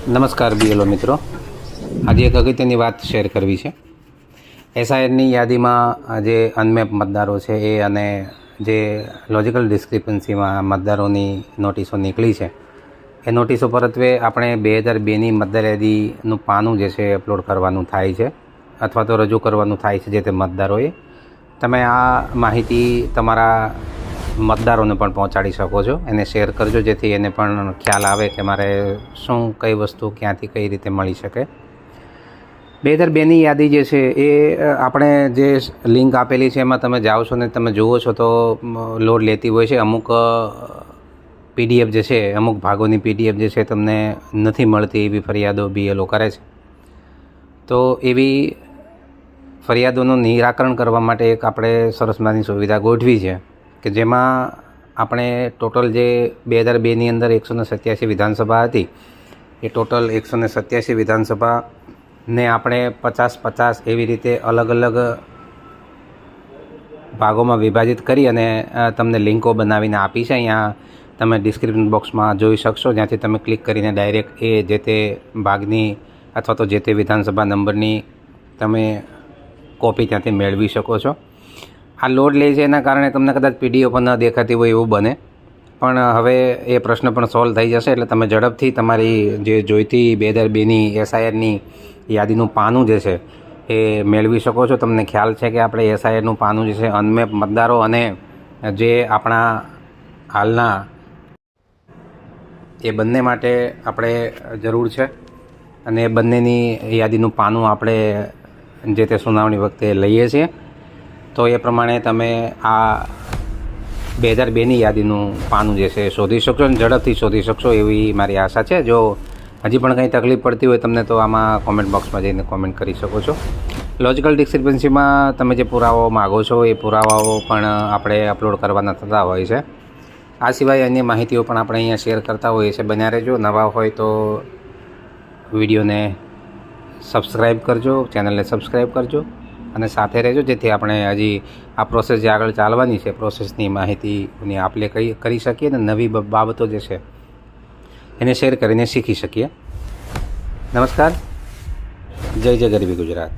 નમસ્કાર બીએલઓ મિત્રો, આજે એક અગત્યની વાત શેર કરવી છે. એસઆઈઆરની યાદીમાં જે અનમેપ મતદારો છે એ અને જે લોજિકલ ડિસ્ક્રિપન્સીમાં મતદારોની નોટિસો નીકળી છે એ નોટિસો પરત્વે આપણે 2002ની મતદાર યાદીનું પાનું જે છે અપલોડ કરવાનું થાય છે અથવા તો રજૂ કરવાનું થાય છે જે તે મતદારોએ. તમે આ માહિતી તમારા મતદારોને પણ પહોંચાડી શકો છો, એને શેર કરજો જેથી એને પણ ખ્યાલ આવે કે મારે શું કઈ વસ્તુ ક્યાંથી કઈ રીતે મળી શકે. 2002ની યાદી જે છે એ આપણે જે લિંક આપેલી છે એમાં તમે જાઓ છો ને તમે જુઓ છો તો લોડ લેતી હોય છે. અમુક પીડીએફ જે છે, અમુક ભાગોની પીડીએફ જે છે તમને નથી મળતી એવી ફરિયાદો બીએલઓ કરે છે. તો એવી ફરિયાદોનું નિરાકરણ કરવા માટે એક આપણે સરસ મજાની સુવિધા ગોઠવી છે કે જેમાં આપણે ટોટલ જે 2002ની અંદર 187 વિધાનસભા હતી એ ટોટલ 187 વિધાનસભાને આપણે 50-50 એવી રીતે અલગ અલગ ભાગોમાં વિભાજિત કરી અને તમને લિંકો બનાવીને આપી છે. અહીંયા તમે ડિસ્ક્રિપ્શન બોક્સમાં જોઈ શકશો, જ્યાંથી તમે ક્લિક કરીને ડાયરેક્ટ એ જે તે ભાગની અથવા તો જે તે વિધાનસભા નંબરની તમે કોપી ત્યાંથી મેળવી શકો છો. આ લોડ લે છે એના કારણે તમને કદાચ પીડીએફ પણ ન દેખાતી હોય એવું બને, પણ હવે એ પ્રશ્ન પણ સોલ્વ થઈ જશે. એટલે તમે ઝડપથી તમારી જે જોઈતી 2002ની એસઆઈઆરની યાદીનું પાનું જે છે એ મેળવી શકો છો. તમને ખ્યાલ છે કે આપણે એસઆઈઆરનું પાનું જે છે અનમેપ મતદારો અને જે આપણા હાલના એ બંને માટે આપણે જરૂર છે અને એ બંનેની યાદીનું પાનું આપણે જે તે સુનાવણી વખતે લઈએ છીએ. તો એ પ્રમાણે તમે આ 2002ની યાદીનું પાનું જે છે શોધી શકશો અને ઝડપથી શોધી શકશો એવી મારી આશા છે. જો હજી પણ કંઈ તકલીફ પડતી હોય તમને તો આમાં કોમેન્ટ બોક્સમાં જઈને કોમેન્ટ કરી શકો છો. લોજિકલ ડિસ્ક્રિપન્સીમાં તમે જે પુરાવાઓ માગો છો એ પુરાવાઓ પણ આપણે અપલોડ કરવાના થતા હોય છે. આ સિવાય અન્ય માહિતીઓ પણ આપણે અહીંયા શેર કરતા હોઈએ છીએ. બન્યા રહેજો. નવા હોય તો વિડીયોને સબસ્ક્રાઈબ કરજો, ચેનલને સબસ્ક્રાઈબ કરજો અને સાથે રહેજો જેથી આપણે હજી આ પ્રોસેસ જે આગળ ચાલવાની છે પ્રોસેસની માહિતીની આપણે કરી શકીએ અને નવી બાબતો જે છે એને શેર કરીને શીખી શકીએ. નમસ્કાર. જય જય ગરવી ગુજરાત.